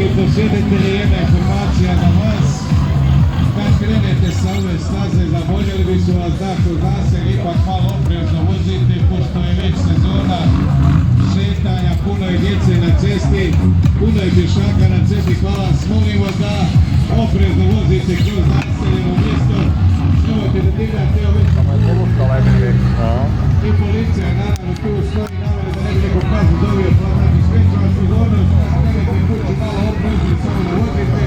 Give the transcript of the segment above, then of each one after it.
dragi posjetitelji, jedna informacija za vas. Kad krenete sa ove staze, zamoljeli bi su vas da kod nas se ipak malo oprezno vozite, pošto je već sezona šetanja, puno je djece na cesti, puno je pješaka na cesti, pa vas molimo da oprezno vozite kroz naseljeno mjesto. Nemojte da divljate ove i policija je naravno tu stoji namere da ne bi neko kaznu dobio, pa znači skreću vas pozornost, krenete kuću malo oprezno samo da vozite,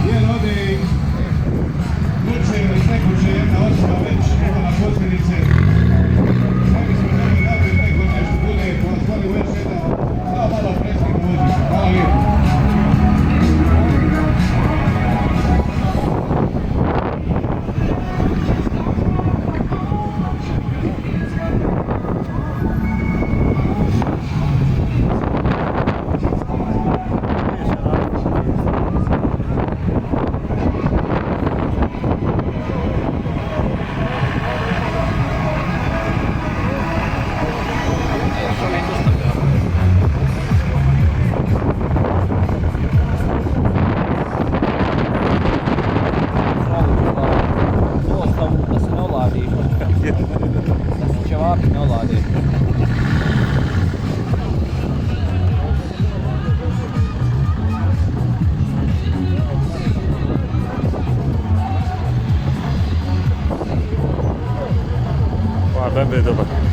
jer ovdje slučaju iz nekuće jedna osoba već imala posljedice. Ne bismo želi da bi neko nešto bude, pa vas molim još jedan, samo malo presnimo voziti. Hvala lijepo. Ben de